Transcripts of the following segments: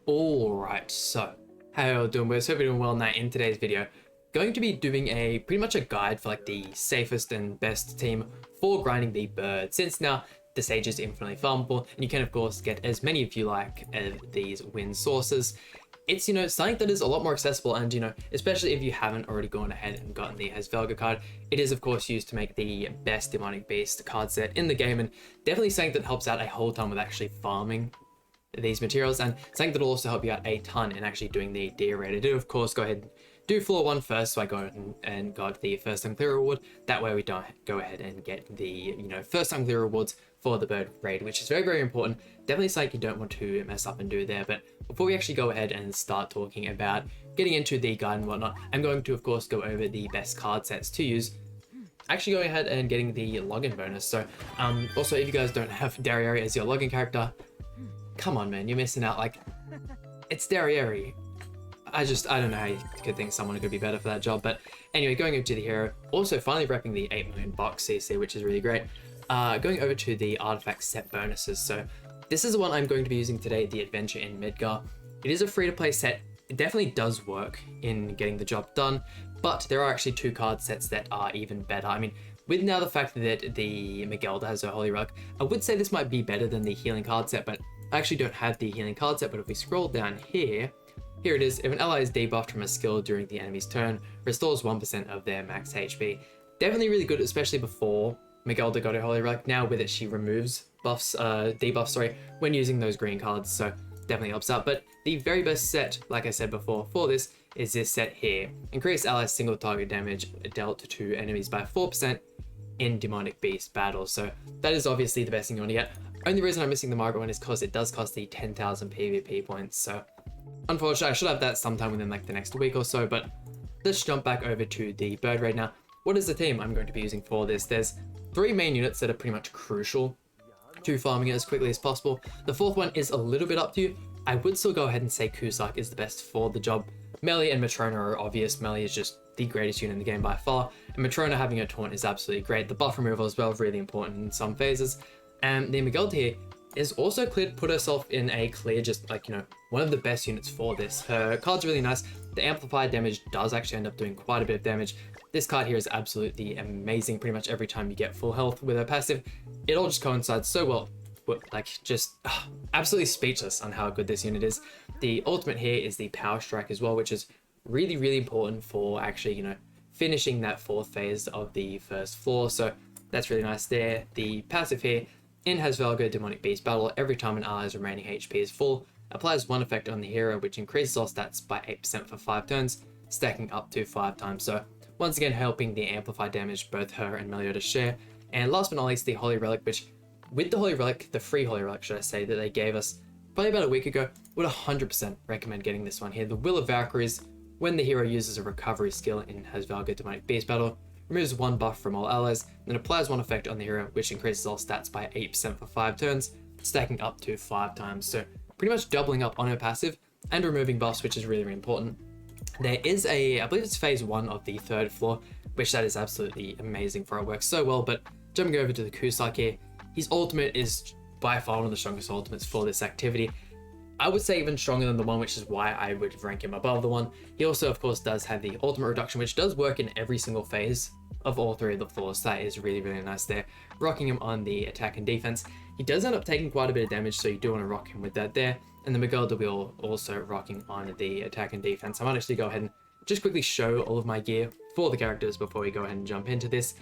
Alright, so how y'all doing? We're so doing well now. In today's video, going to be doing pretty much a guide for like the safest and best team for grinding the bird, since now the stage is infinitely farmable and you can of course get as many of you like these win sources. It's, something that is a lot more accessible, and especially if you haven't already gone ahead and gotten the HRAESVELGR card, it is of course used to make the best demonic beast card set in the game, and definitely something that helps out a whole ton with actually farming these materials, and something that will also help you out a ton in actually doing the deer raid. I did of course go ahead and do floor 1 first, so I got and got the first time clear reward. That way we don't go ahead and get the first time clear rewards for the bird raid, which is very, very important. Definitely something you don't want to mess up and do there. But before we actually go ahead and start talking about getting into the guide and whatnot, I'm going to of course go over the best card sets to use, actually going ahead and getting the login bonus. So also, if you guys don't have Derriere as your login character, come on man, you're missing out. Like, it's Derriere. I don't know how you could think someone could be better for that job. But anyway, going over to the hero, also finally repping the 8 million box CC, which is really great. Going over to the artifact set bonuses. So this is the one I'm going to be using today, the Adventure in Midgar. It is a free-to-play set. It definitely does work in getting the job done, but there are actually 2 card sets that are even better. I mean, with now the fact that the Miguelda has a Holy Relic, I would say this might be better than the healing card set, but I actually don't have the healing card set. But if we scroll down here it is. If an ally is debuffed from a skill during the enemy's turn, restores 1% of their max HP. Definitely really good, especially before Miguelda got a Holy Relic. Now with it, she removes debuffs, when using those green cards, so definitely helps out. But the very best set, like I said before, for this is this set here. Increase allies' single target damage dealt to enemies by 4% in demonic beast battles. So that is obviously the best thing you want to get. Only reason I'm missing the Margaret one is because it does cost the 10,000 PvP points. So unfortunately, I should have that sometime within like the next week or so. But let's jump back over to the bird raid now. What is the team I'm going to be using for this? There's 3 main units that are pretty much crucial to farming it as quickly as possible. The 4th one is a little bit up to you. I would still go ahead and say Cusack is the best for the job. Melee and Matrona are obvious. Melee is just the greatest unit in the game by far, and Matrona having a taunt is absolutely great. The buff removal as well, really important in some phases. And the Miguelda here is also put herself in a clear, just like, one of the best units for this. Her card's really nice. The amplified damage does actually end up doing quite a bit of damage. This card here is absolutely amazing pretty much every time you get full health with her passive. It all just coincides so well. Like, just absolutely speechless on how good this unit is. The ultimate here is the Power Strike as well, which is really, really important for actually, finishing that 4th phase of the first floor. So that's really nice there. The passive here, in HRAESVELGR Demonic Beast Battle, every time an ally's remaining HP is full, applies 1 effect on the hero, which increases all stats by 8% for 5 turns, stacking up to 5 times. So once again, helping the amplified damage both her and Meliodas share. And last but not least, the Holy Relic, which with the Holy Relic, the free Holy Relic, should I say, that they gave us probably about a week ago, would 100% recommend getting this one here. The Will of Valkyries, when the hero uses a recovery skill in HRAESVELGR Demonic Beast Battle, removes 1 buff from all allies, then applies 1 effect on the hero, which increases all stats by 8% for 5 turns, stacking up to 5 times. So pretty much doubling up on her passive and removing buffs, which is really, really important. There is I believe it's phase 1 of the 3rd floor, which that is absolutely amazing for. It works so well. But jumping over to the Cusack here, his ultimate is by far one of the strongest ultimates for this activity. I would say even stronger than the one, which is why I would rank him above the one. He also, of course, does have the ultimate reduction, which does work in every single phase of all 3 of the floors. That is really, really nice there. Rocking him on the attack and defense. He does end up taking quite a bit of damage, so you do want to rock him with that there. And the Miguelda will also rocking on the attack and defense. I might actually go ahead and just quickly show all of my gear for the characters before we go ahead and jump into this.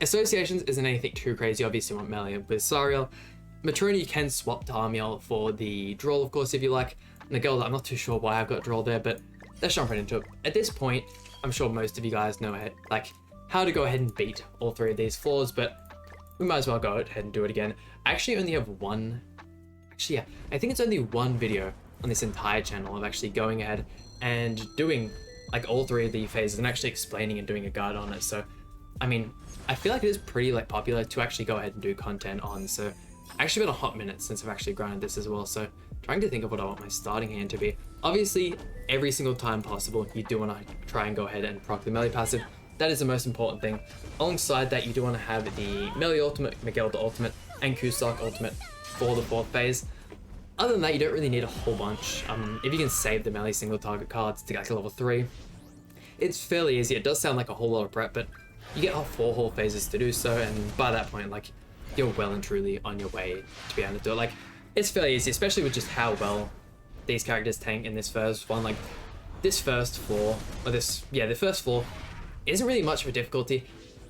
Associations isn't anything too crazy. Obviously, you want Melee with Sariel. Matrona, you can swap to Armiel for the Droll, of course, if you like. Miguelda, I'm not too sure why I've got Droll there, but let's jump right into it. At this point, I'm sure most of you guys know how to go ahead and beat all 3 of these floors, but we might as well go ahead and do it again. I actually only have one. Actually, yeah, I think it's only one video on this entire channel of actually going ahead and doing like all 3 of the phases and actually explaining and doing a guide on it. So, I mean, I feel like it is pretty popular to actually go ahead and do content on. So, actually been a hot minute since I've actually grinded this as well. So, trying to think of what I want my starting hand to be. Obviously, every single time possible, you do want to try and go ahead and proc the melee passive. That is the most important thing. Alongside that, you do want to have the melee ultimate, Miguelda ultimate, and Cusack ultimate for the 4th phase. Other than that, you don't really need a whole bunch. If you can save the melee single target cards to get like a level 3, it's fairly easy. It does sound like a whole lot of prep, but you get 4 whole phases to do so, and by that point, like, you're well and truly on your way to be able to do it. Like, it's fairly easy, especially with just how well these characters tank in this first one. Like, this first floor, the first floor isn't really much of a difficulty.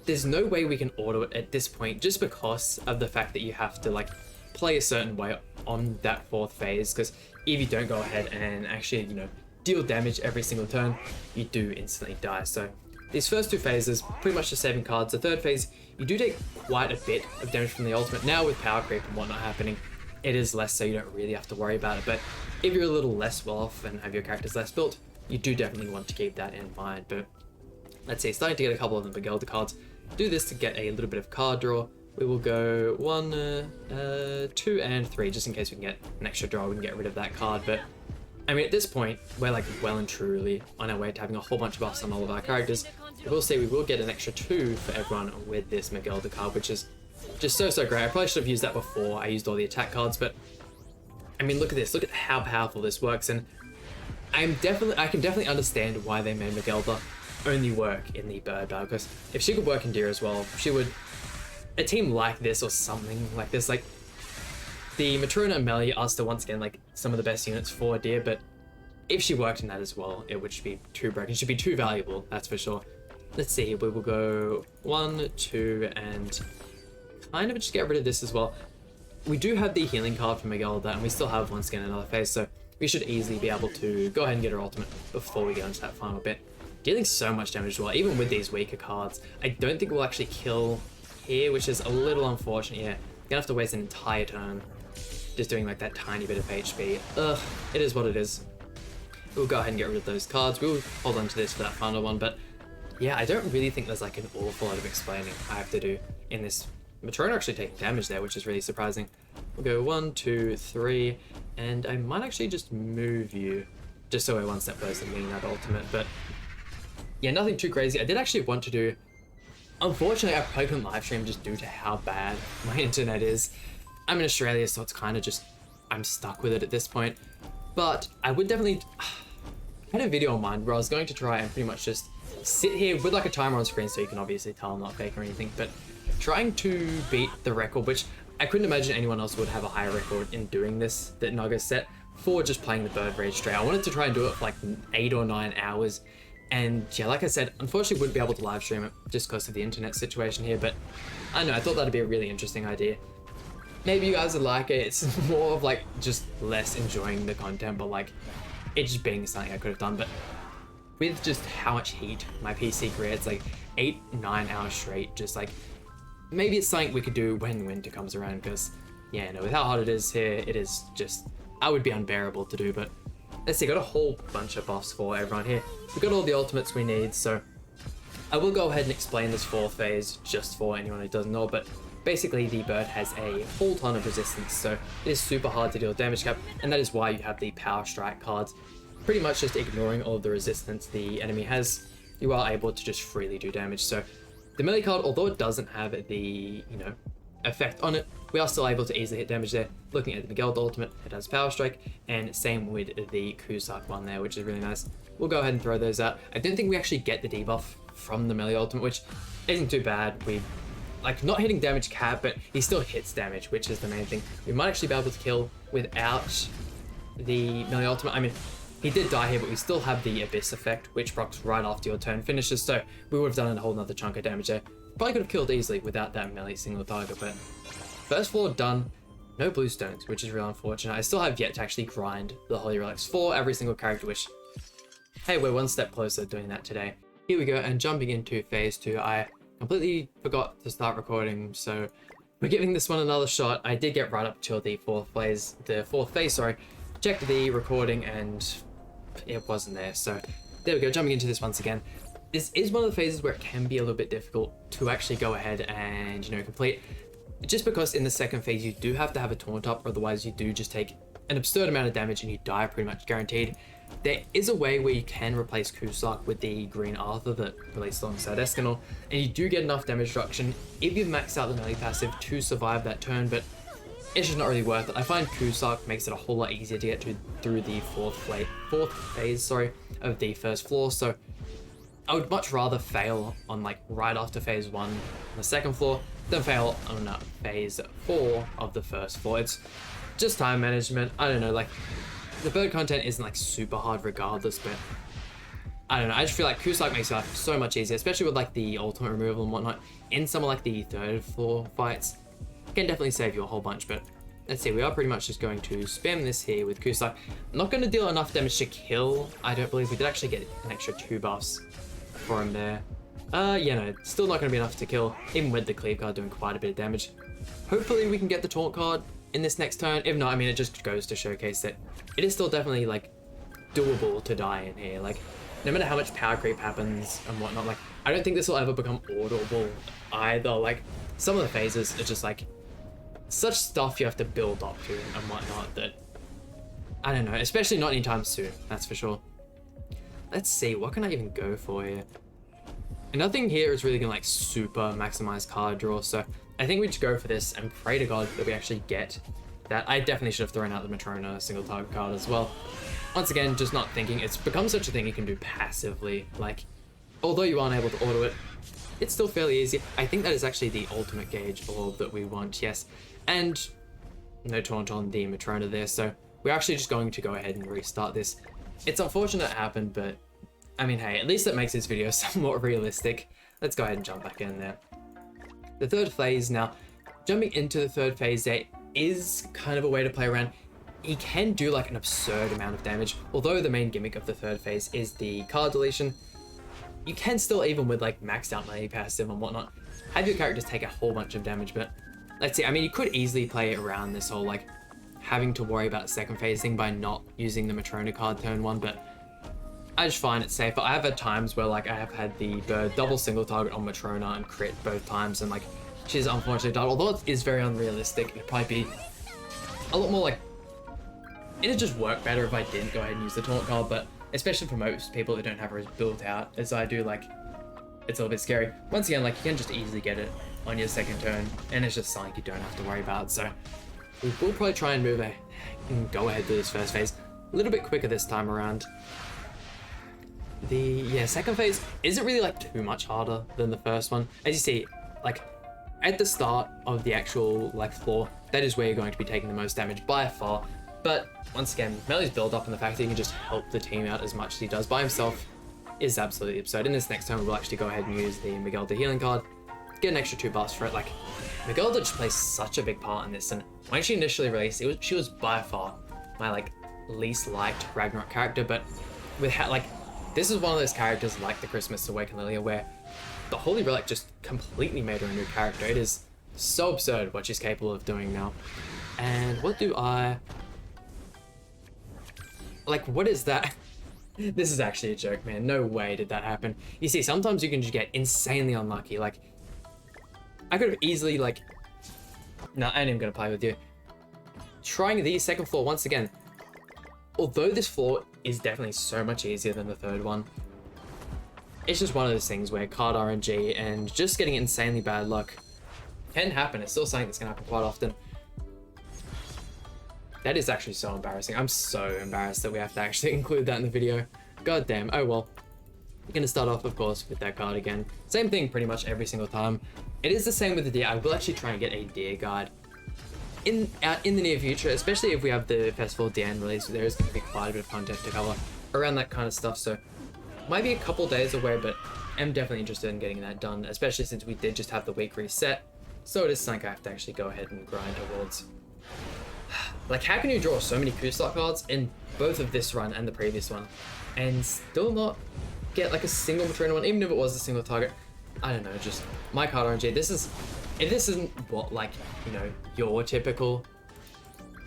There's no way we can auto it at this point, just because of the fact that you have to, like, play a certain way on that 4th phase, because if you don't go ahead and actually, you know, deal damage every single turn, you do instantly die. So these first 2 phases, pretty much just saving cards. The 3rd phase, you do take quite a bit of damage from the ultimate. Now with power creep and whatnot happening, it is less, so you don't really have to worry about it. But if you're a little less well off and have your characters less built, you do definitely want to keep that in mind. But let's see, starting to get a couple of the Miguel cards. Do this to get a little bit of card draw. We will go 1, 2, and 3, just in case we can get an extra draw. We can get rid of that card. But I mean, at this point, we're like well and truly on our way to having a whole bunch of buffs on all of our characters. I will say we will get an extra 2 for everyone with this Miguel card, which is just so great. I probably should have used that before I used all the attack cards, but I mean, look at this. Look at how powerful this works, and I can definitely understand why they made Miguelda only work in the bird battle, because if she could work in Deer as well, she would. A team like this or something like this, like the Matrona and Melly are still once again like some of the best units for Deer, but if she worked in that as well, it would just be too broken. It should be too valuable, that's for sure. Let's see, we will go 1, 2, and kind of just get rid of this as well. We do have the healing card for Miguelda, and we still have once again another phase, so we should easily be able to go ahead and get her ultimate before we go into that final bit. Dealing so much damage as well, even with these weaker cards. I don't think we'll actually kill here, which is a little unfortunate. Yeah, gonna have to waste an entire turn just doing like that tiny bit of HP. Ugh, it is what it is. We'll go ahead and get rid of those cards. We'll hold on to this for that final one, but yeah, I don't really think there's like an awful lot of explaining I have to do in this. Matrona actually taking damage there, which is really surprising. We'll go 1, 2, 3, and I might actually just move you just so we're one step closer to getting that ultimate, but yeah, nothing too crazy. I did actually want to do, unfortunately I probably couldn't live stream just due to how bad my internet is. I'm in Australia, so it's kind of just, I'm stuck with it at this point, but I would definitely, I had a video in mind where I was going to try and pretty much just sit here with like a timer on screen so you can obviously tell I'm not fake or anything, but trying to beat the record, which I couldn't imagine anyone else would have a higher record in doing this that Naga set for just playing the Bird Rage straight. I wanted to try and do it for like 8 or 9 hours, and yeah, like I said, unfortunately wouldn't be able to live stream it just because of the internet situation here, but I don't know, I thought that'd be a really interesting idea. Maybe you guys would like it. It's more of like just less enjoying the content, but like it just being something I could have done. But with just how much heat my PC creates, like 8, 9 hours straight, just like maybe it's something we could do when winter comes around, because yeah, no, with how hot it is here, it is just, I would be unbearable to do. But let's see, got a whole bunch of buffs for everyone here. We've got all the ultimates we need, so I will go ahead and explain this 4th phase just for anyone who doesn't know, but basically the bird has a whole ton of resistance, so it is super hard to deal damage cap, and that is why you have the power strike cards. Pretty much just ignoring all of the resistance the enemy has, you are able to just freely do damage. So the melee card, although it doesn't have the, you know, effect on it, we are still able to easily hit damage there. Looking at the Miguel ultimate, it has power strike, and same with the Cusack one there, which is really nice. We'll go ahead and throw those out. I don't think we actually get the debuff from the melee ultimate, which isn't too bad. We like not hitting damage cap, but he still hits damage, which is the main thing. We might actually be able to kill without the melee ultimate. I mean, he did die here, but we still have the Abyss effect, which procs right after your turn finishes, so we would have done a whole nother chunk of damage there. Probably could have killed easily without that melee single target, but first floor done. No blue stones, which is real unfortunate. I still have yet to actually grind the Holy Relics for every single character, which, hey, we're one step closer to doing that today. Here we go, and jumping into phase 2, I completely forgot to start recording, so we're giving this one another shot. I did get right up till the fourth phase, checked the recording, and it wasn't there, so there we go, jumping into this once again. This is one of the phases where it can be a little bit difficult to actually go ahead and, you know, complete, just because in the second phase you do have to have a taunt up, otherwise you do just take an absurd amount of damage and you die pretty much guaranteed. There is a way where you can replace Cusack with the Green Arthur that released alongside Escanor, and you do get enough damage reduction if you've maxed out the melee passive to survive that turn, but it's just not really worth it. I find Cusack makes it a whole lot easier to get to through the fourth phase of the first floor, so I would much rather fail on like right after phase 1 on the second floor than fail on phase 4 of the first floor. It's just time management. I don't know, like the bird content isn't like super hard regardless, but I don't know, I just feel like Cusack makes life so much easier, especially with like the ultimate removal and whatnot. In some of like the third floor fights, can definitely save you a whole bunch. But let's see, we are pretty much just going to spam this here with Cusack. Not going to deal enough damage to kill, I don't believe. We did actually get an extra 2 buffs for him there. Yeah, no, still not going to be enough to kill, even with the cleave card doing quite a bit of damage. Hopefully we can get the taunt card in this next turn. If not, I mean, it just goes to showcase that it is still definitely like doable to die in here. Like, no matter how much power creep happens and whatnot, like, I don't think this will ever become audible either. Like, some of the phases are just like such stuff you have to build up to and whatnot that, I don't know, especially not anytime soon, that's for sure. Let's see, what can I even go for here? And nothing here is really gonna like super maximize card draw, so I think we just go for this and pray to God that we actually get that. I definitely should have thrown out the Matrona single target card as well. Once again, just not thinking. It's become such a thing you can do passively. Like, although you aren't able to auto it, it's still fairly easy. I think that is actually the ultimate gauge orb that we want, yes. And no taunt on the Matrona there, so we're actually just going to go ahead and restart this. It's unfortunate it happened, but I mean, hey, at least it makes this video somewhat realistic. Let's go ahead and jump back in there. The third phase now. Jumping into the third phase there is kind of a way to play around. He can do like an absurd amount of damage. Although the main gimmick of the third phase is the card deletion, you can still, even with like maxed out melee passive and whatnot, have your characters take a whole bunch of damage. But let's see, I mean, you could easily play around this whole like having to worry about the second phase thing by not using the Matrona card turn 1, but I just find it safer. I have had times where like I have had the bird double single target on Matrona and crit both times, and like she's unfortunately died. Although it is very unrealistic, it'd probably be a lot more like, it'd just work better if I didn't go ahead and use the taunt card, but especially for most people that don't have her as built out as I do, like, it's a little bit scary. Once again, like, you can just easily get it on your second turn, and it's just something you don't have to worry about. So we will probably try and move and go ahead to this first phase a little bit quicker this time around. The second phase isn't really like too much harder than the first one. As you see, like at the start of the actual like floor, that is where you're going to be taking the most damage by far. But once again, Melee's build up and the fact that he can just help the team out as much as he does by himself is absolutely absurd. In this next turn, we'll actually go ahead and use the Miguel the healing card, get an extra 2 buffs for it. Like, Miguel just plays such a big part in this, and when she initially released, she was by far my like least liked Ragnarok character. But with like, this is one of those characters like the Christmas Awakened Lilia where the Holy Relic just completely made her a new character. It is so absurd what she's capable of doing now. And what do I... Like, what is that? This is actually a joke, man. No way did that happen. You see, sometimes you can just get insanely unlucky. Like, I could have easily, like... No, I ain't even gonna play with you. Trying the second floor once again. Although this floor is definitely so much easier than the third one, it's just one of those things where card RNG and just getting insanely bad luck can happen. It's still something that's gonna happen quite often. That is actually so embarrassing. I'm so embarrassed that we have to actually include that in the video. God damn. Oh well. We're gonna start off, of course, with that card again. Same thing pretty much every single time. It is the same with the deer. I will actually try and get a deer guide in the near future, especially if we have the Festival DN release. There is going to be quite a bit of content to cover around that kind of stuff, so might be a couple days away, but I'm definitely interested in getting that done, especially since we did just have the week reset, so it is something I have to actually go ahead and grind towards. Like, how can you draw so many Q-Slot cards in both of this run and the previous one and still not get like a single Matrona one, even if it was a single target? I don't know, just my card RNG. If this isn't what, like, you know, your typical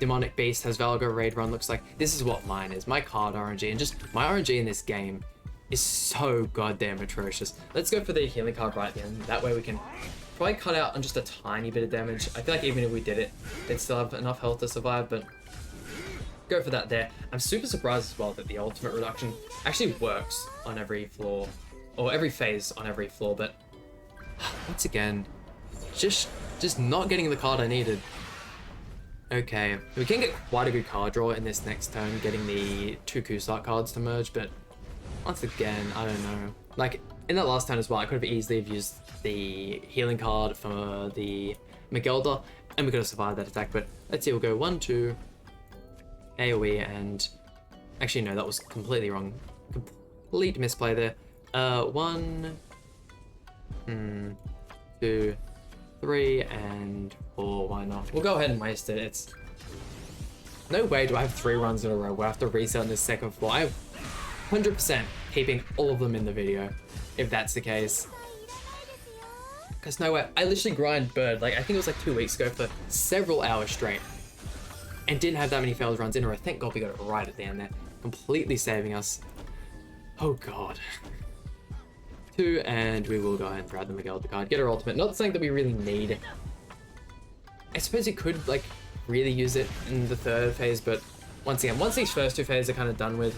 Demonic Beast HRAESVELGR raid run looks like, this is what mine is. My card RNG, and just my RNG in this game is so goddamn atrocious. Let's go for the healing card right at the end. That way we can probably cut out on just a tiny bit of damage. I feel like even if we did it, they'd still have enough health to survive, but go for that there. I'm super surprised as well that the ultimate reduction actually works on every floor, or every phase on every floor, but once again, just not getting the card I needed. Okay, we can get quite a good card draw in this next turn, getting the 2 Kusark cards to merge, but once again, I don't know. Like, in that last turn as well, I could have easily have used the healing card for the Magelda, and we could have survived that attack, but let's see, we'll go 1, 2, AoE, and actually, no, that was completely wrong. Complete misplay there. 1, 2, 3, and 4, why not? We'll go ahead and waste it. It's no way do I have 3 runs in a row where I have to reset on this second floor. I'm 100% keeping all of them in the video, if that's the case. Because no way, I literally grind bird, like I think it was like 2 weeks ago for several hours straight, and didn't have that many failed runs in a row. Thank God we got it right at the end there, completely saving us. Oh God. 2, and we will go ahead and grab the Miguel card, get her ultimate. Not something that we really need. I suppose you could like really use it in the 3rd phase, but once again, once these first 2 phases are kind of done with,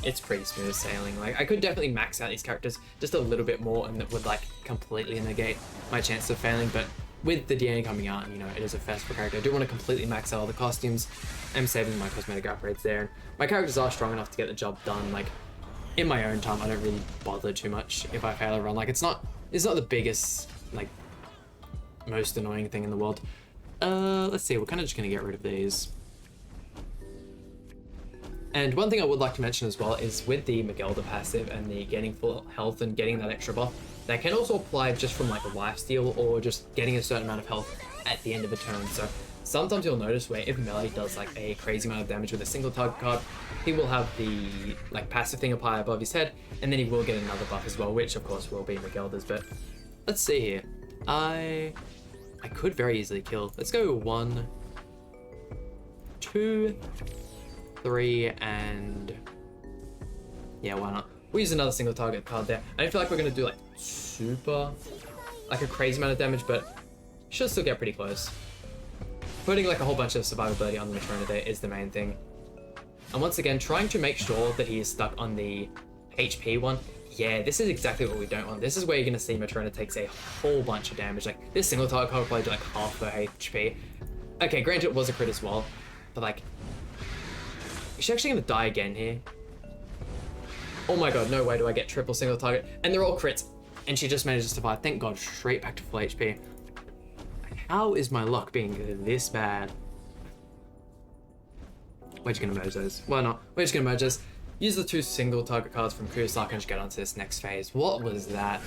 it's pretty smooth sailing. Like I could definitely max out these characters just a little bit more, and that would like completely negate my chance of failing. But with the DNA coming out, you know, it is a festival character. I do want to completely max out all the costumes. I'm saving my cosmetic upgrades there. And my characters are strong enough to get the job done. Like in my own time, I don't really bother too much if I fail a run. Like it's not the biggest, like most annoying thing in the world. Let's see, we're kind of just gonna get rid of these. And one thing I would like to mention as well is with the Magelda passive and the getting full health and getting that extra buff, that can also apply just from like a lifesteal or just getting a certain amount of health at the end of a turn. So sometimes you'll notice where if melee does like a crazy amount of damage with a single target card, he will have the like passive thing apply above his head, and then he will get another buff as well, which of course will be Magelda's. But let's see here. I could very easily kill. Let's go 1, 2, 3, and yeah, why not? We'll use another single target card there. I don't feel like we're gonna do like super, like a crazy amount of damage, but should still get pretty close. Putting like a whole bunch of survivability on the Matrona there is the main thing. And once again, trying to make sure that he is stuck on the HP one. Yeah, this is exactly what we don't want. This is where you're gonna see Matrona takes a whole bunch of damage. Like this single target card will probably do like half her HP. Okay, granted it was a crit as well, but like, is she actually gonna die again here? Oh my God, no way do I get triple single target. And they're all crits, and she just manages to survive. Thank God, straight back to full HP. How is my luck being this bad? We're just gonna merge those. Why not? We're just gonna merge those. Use the 2 single target cards from Kusark and just get onto this next phase. What was that?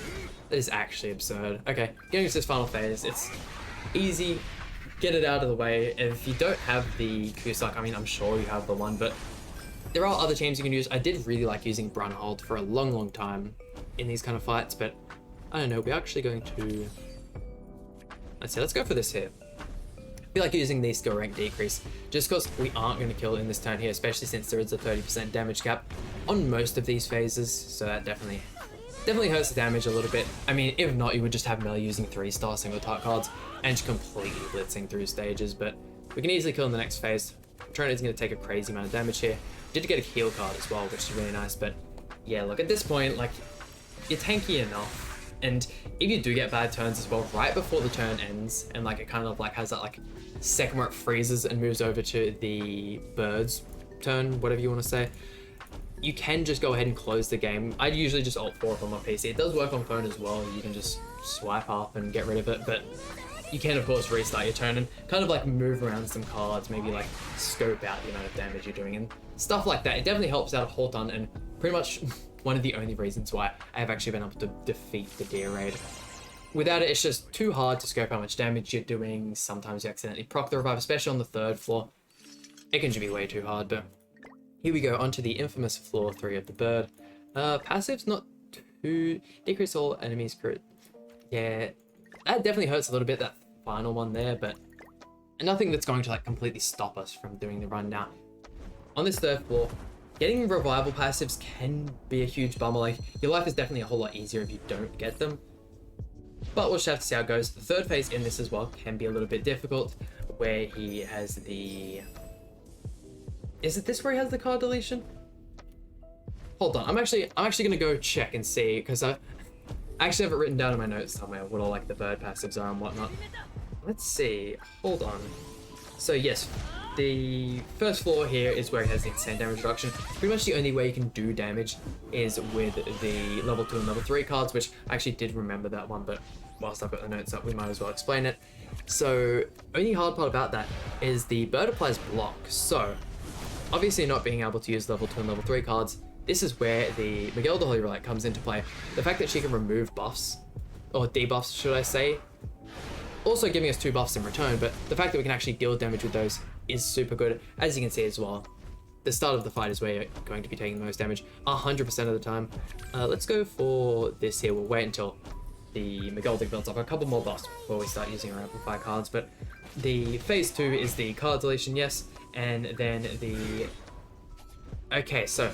That is actually absurd. Okay, getting into this final phase. It's easy. Get it out of the way. If you don't have the Kusark, I mean, I'm sure you have the one, but there are other teams you can use. I did really like using Brunhold for a long time in these kind of fights, but I don't know. We're actually going to... Let's see, let's go for this here. I feel like using the skill rank decrease, just because we aren't going to kill in this turn here, especially since there is a 30% damage cap on most of these phases, so that definitely hurts the damage a little bit. I mean, if not, you would just have melee using 3-star single target cards and just completely blitzing through stages, but we can easily kill in the next phase. Matrona is going to take a crazy amount of damage here. Did get a heal card as well, which is really nice, but yeah, look, at this point, like, you're tanky enough. And if you do get bad turns as well, right before the turn ends, and like it kind of like has that like second where it freezes and moves over to the bird's turn, whatever you want to say, you can just go ahead and close the game. I'd usually just Alt 4 on my PC. It does work on phone as well. You can just swipe up and get rid of it, but you can of course restart your turn and kind of like move around some cards, maybe like scope out the amount of damage you're doing and stuff like that. It definitely helps out a whole ton, and pretty much one of the only reasons why I have actually been able to defeat the Deer Raid. Without it, it's just too hard to scope how much damage you're doing. Sometimes you accidentally proc the revive, especially on the 3rd floor. It can just be way too hard, but here we go onto the infamous floor 3 of the bird. Passive's not too... Decrease all enemies crit. Yeah, that definitely hurts a little bit, that final one there, but nothing that's going to like completely stop us from doing the run now. On this 3rd floor, getting revival passives can be a huge bummer. Like, your life is definitely a whole lot easier if you don't get them. But we'll just have to see how it goes. The 3rd phase in this as well can be a little bit difficult, where he has the... Is it this where he has the card deletion? Hold on, I'm actually gonna go check and see, because I actually have it written down in my notes somewhere what all like the bird passives are and whatnot. Let's see, hold on. So yes, the first floor here is where it has the insane damage reduction. Pretty much the only way you can do damage is with the level 2 and level 3 cards, which I actually did remember that one, but whilst I've got the notes up, we might as well explain it. So only hard part about that is the bird applies block. So obviously not being able to use level 2 and level 3 cards, this is where the Miguel the Holy Relic comes into play. The fact that she can remove buffs, or debuffs should I say, also giving us 2 buffs in return, but the fact that we can actually deal damage with those is super good. As you can see as well, the start of the fight is where you're going to be taking the most damage 100% of the time. Let's go for this here. We'll wait until the Miguel deck builds up a couple more buffs before we start using our amplify cards, but the phase 2 is the card deletion, yes, and then the... Okay, so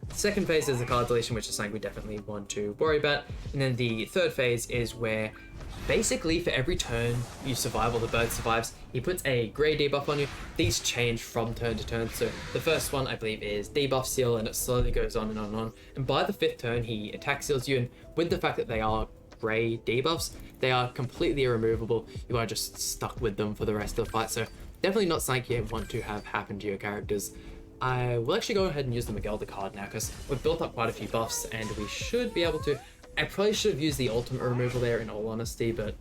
second phase is the card deletion, which is something we definitely want to worry about, and then the third phase is where basically for every turn you survive or the bird survives, he puts a grey debuff on you. These change from turn to turn, so the first one I believe is debuff seal, and it slowly goes on and on and on, and by the 5th turn he attack seals you, and with the fact that they are grey debuffs, they are completely irremovable. You are just stuck with them for the rest of the fight, so definitely not something you want to have happen to your characters. I will actually go ahead and use the Miguel card now, because we've built up quite a few buffs and we should be able to... I probably should have used the ultimate removal there in all honesty, but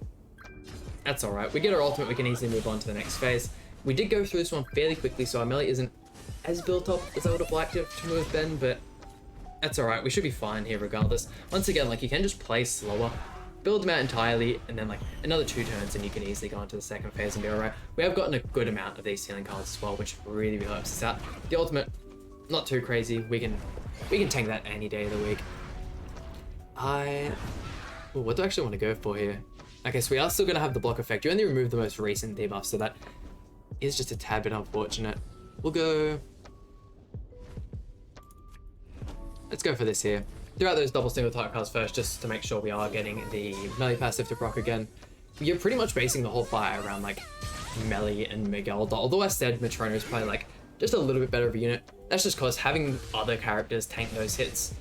that's alright. We get our ultimate, we can easily move on to the next phase. We did go through this one fairly quickly, so our melee isn't as built up as I would have liked it to have been, but that's alright. We should be fine here regardless. Once again, like, you can just play slower, build them out entirely, and then like another 2 turns and you can easily go into the second phase and be alright. We have gotten a good amount of these healing cards as well, which really helps us out. The ultimate, not too crazy. We can tank that any day of the week. What do I actually want to go for here? Okay, so we are still going to have the block effect. You only remove the most recent debuff, so that is just a tad bit unfortunate. We'll go... Let's go for this here. Throw out those double single type cards first, just to make sure we are getting the melee passive to proc again. You're pretty much basing the whole fight around like melee and Miguel. Although I said Matrona is probably like just a little bit better of a unit. That's just because having other characters tank those hits.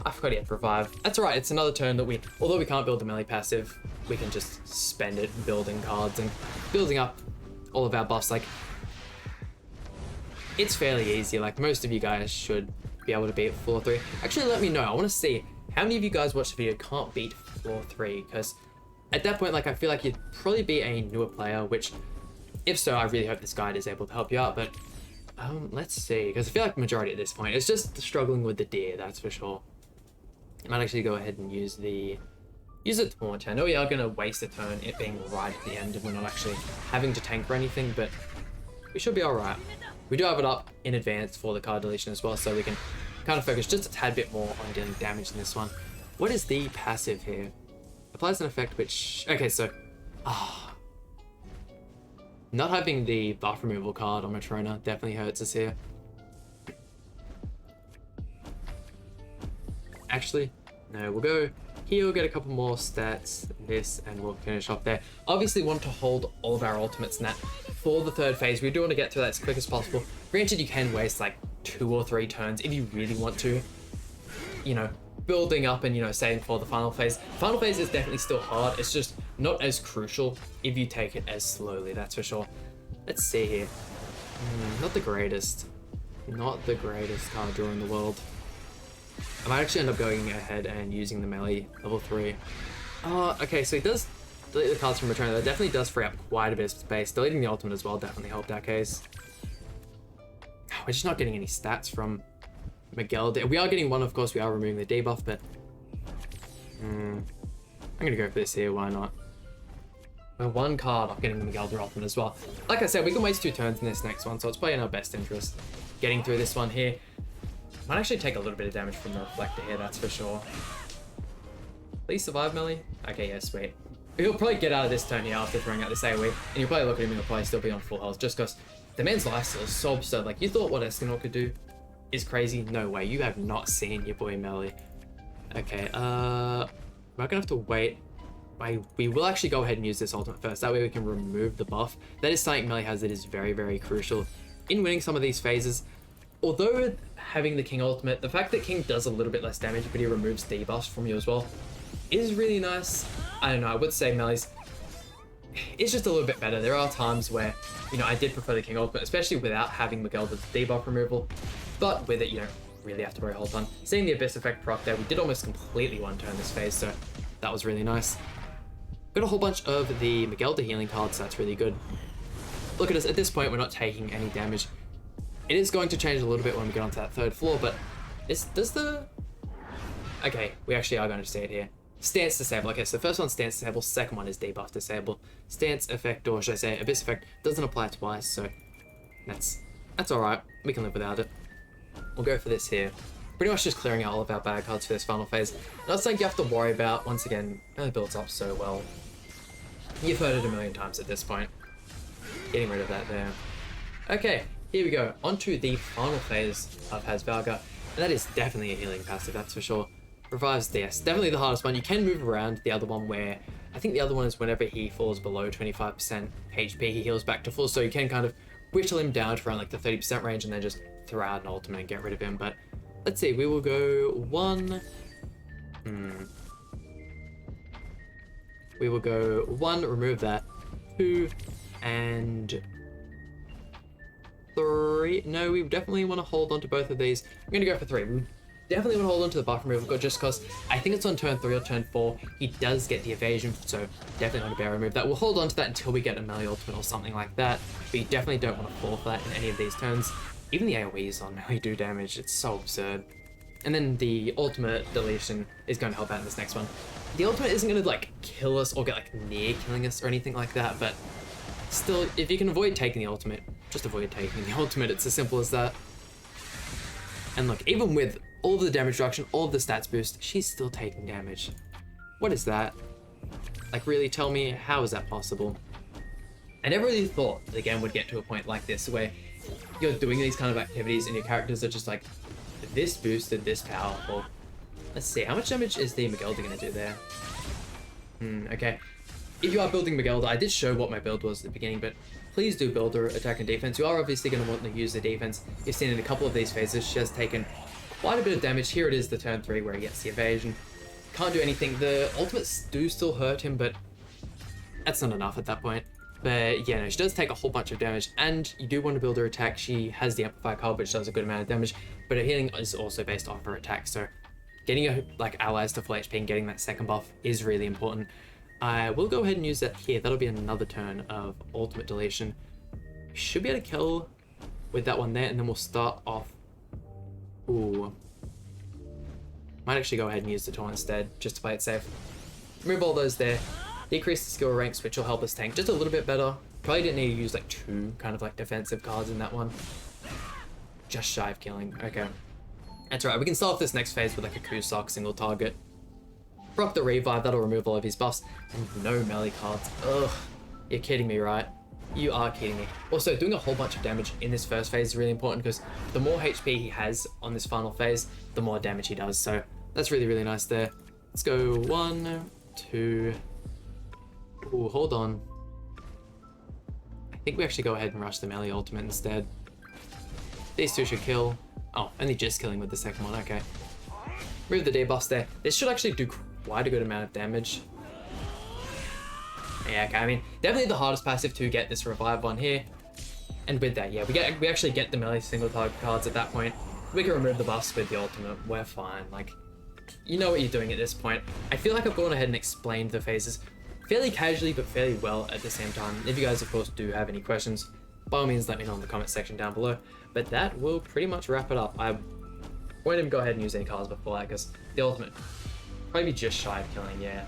I forgot he had revive. That's alright, it's another turn that we, although we can't build the melee passive, we can just spend it building cards and building up all of our buffs. Like, it's fairly easy. Like, most of you guys should be able to beat floor 3. Actually, let me know. I want to see how many of you guys watch the video can't beat floor 3, because at that point, like, I feel like you'd probably be a newer player, which, if so, I really hope this guide is able to help you out. But let's see, because I feel like the majority at this point is just struggling with the deer, that's for sure. I might actually go ahead and use it taunt. I know we are going to waste a turn, it being right at the end, and we're not actually having to tank or anything, but we should be alright. We do have it up in advance for the card deletion as well, so we can kind of focus just a tad bit more on dealing damage in this one. What is the passive here? Applies an effect which... Okay, so... Not having the buff removal card on Matrona definitely hurts us here. Actually, no, we'll go here, we'll get a couple more stats, this, and we'll finish off there. Obviously want to hold all of our ultimates in that for the third phase. We do want to get through that as quick as possible. Granted, you can waste like 2 or 3 turns if you really want to, you know, building up and, you know, saving for the final phase. Final phase is definitely still hard. It's just not as crucial if you take it as slowly, that's for sure. Let's see here. Not the greatest. Not the greatest card draw in the world. I might actually end up going ahead and using the melee level 3. Okay, so he does delete the cards from return. That definitely does free up quite a bit of space. Deleting the ultimate as well definitely helped our case. We're just not getting any stats from Miguel. We are getting one, of course. We are removing the debuff, but I'm gonna go for this here. Why not? We're 1 card off getting the Miguel ultimate as well. Like I said, we can waste 2 turns in this next one, so it's probably in our best interest getting through this one here. Might actually take a little bit of damage from the reflector here, that's for sure. Please survive, melee. Okay, yeah, sweet. He'll probably get out of this turn here after throwing out this AoE, and you'll probably look at him and he'll probably still be on full health, just because the man's lifesteal is so absurd. Like, you thought what Escanor could do is crazy? No way, you have not seen your boy melee. Okay, we're gonna have to wait. We will actually go ahead and use this ultimate first, that way we can remove the buff. That is something melee has that is very, very crucial in winning some of these phases. Although having the King ultimate, the fact that King does a little bit less damage, but he removes debuffs from you as well, is really nice. I don't know, I would say melee's... it's just a little bit better. There are times where, you know, I did prefer the King Ultimate, especially without having Miguelda's debuff removal, but with it, you don't really have to worry a whole ton. Seeing the Abyss effect proc there, we did almost completely one turn this phase, so that was really nice. Got a whole bunch of the Miguelda healing cards, so that's really good. Look at us, at this point, we're not taking any damage. It is going to change a little bit when we get onto that 3rd floor, but does the... Okay, we actually are going to see it here. Stance disable. Okay, so the first one's stance disable, second one is debuff disable. Stance effect, or should I say Abyss effect, doesn't apply twice, so that's alright. We can live without it. We'll go for this here. Pretty much just clearing out all of our bad cards for this final phase. Not something you have to worry about. Once again, it builds up so well. You've heard it a million times at this point. Getting rid of that there. Okay, here we go. On to the final phase of HRAESVELGR. And that is definitely a healing passive, that's for sure. Revives DS. Definitely the hardest one. You can move around the other one where... I think the other one is whenever he falls below 25% HP, he heals back to full. So you can kind of whittle him down to around like the 30% range and then just throw out an ultimate and get rid of him. But let's see. We will go 1... We will go 1, remove that. 2, and 3. No, we definitely want to hold on to both of these. I'm going to go for 3. We definitely want to hold on to the buff removal just because I think it's on turn 3 or turn 4. He does get the evasion, so definitely want to be able to remove that. We'll hold on to that until we get a melee ultimate or something like that, but you definitely don't want to fall for that in any of these turns. Even the AoEs on melee do damage. It's so absurd. And then the ultimate deletion is going to help out in this next one. The ultimate isn't going to like kill us or get like near killing us or anything like that, but still, if you can avoid taking the ultimate, just avoid taking the ultimate. It's as simple as that. And look, even with all of the damage reduction, all of the stats boost, she's still taking damage. What is that? Like, really, tell me, how is that possible? I never really thought the game would get to a point like this where you're doing these kind of activities and your characters are just like, this boosted, this powerful. Let's see, how much damage is the Miguelda going to do there? Okay. If you are building Miguelda, I did show what my build was at the beginning, but please do build her attack and defense. You are obviously going to want to use the defense. You've seen in a couple of these phases, she has taken quite a bit of damage. Here it is, the turn 3 where he gets the evasion. Can't do anything. The ultimates do still hurt him, but that's not enough at that point. But yeah, no, she does take a whole bunch of damage, and you do want to build her attack. She has the Amplify card, which does a good amount of damage, but her healing is also based off her attack, so getting her like allies to full HP and getting that second buff is really important. I will go ahead and use that here. That'll be another turn of ultimate deletion. Should be able to kill with that one there, and then we'll start off. Ooh. Might actually go ahead and use the tool instead, just to play it safe. Remove all those there. Decrease the skill ranks, which will help us tank just a little bit better. Probably didn't need to use like 2 kind of like defensive cards in that one. Just shy of killing. Okay. That's right. We can start off this next phase with like a Kusok single target. Proc the revive, that'll remove all of his buffs, and no melee cards. Ugh. You're kidding me, right? You are kidding me. Also, doing a whole bunch of damage in this first phase is really important because the more HP he has on this final phase, the more damage he does. So that's really, really nice there. Let's go 1, 2. Ooh, hold on. I think we actually go ahead and rush the melee ultimate instead. These 2 should kill. Oh, only just killing with the second one, okay. Remove the debuffs there. This should actually do quite a good amount of damage. Yeah, okay, I mean, definitely the hardest passive to get this revive one here. And with that, yeah, we actually get the melee single target cards at that point. We can remove the buffs with the ultimate, we're fine. Like, you know what you're doing at this point. I feel like I've gone ahead and explained the phases fairly casually, but fairly well at the same time. If you guys, of course, do have any questions, by all means, let me know in the comment section down below. But that will pretty much wrap it up. I won't even go ahead and use any cards before that, because the ultimate probably just shy of killing, yeah.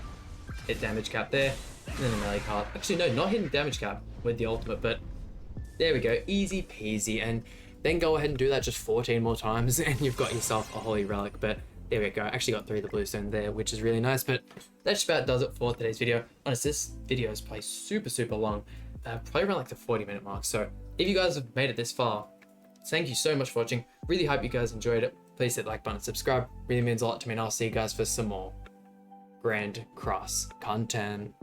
Hit damage cap there, and then a melee card. Actually, no, not hitting damage cap with the ultimate, but there we go, easy peasy. And then go ahead and do that just 14 more times, and you've got yourself a holy relic. But there we go, I actually got 3 of the bluestone there, which is really nice. But that just about does it for today's video. Honestly, this video is probably super long, probably around like the 40-minute mark. So if you guys have made it this far, thank you so much for watching. Really hope you guys enjoyed it. Please hit the like button and subscribe. Really means a lot to me, and I'll see you guys for some more Grand Cross content.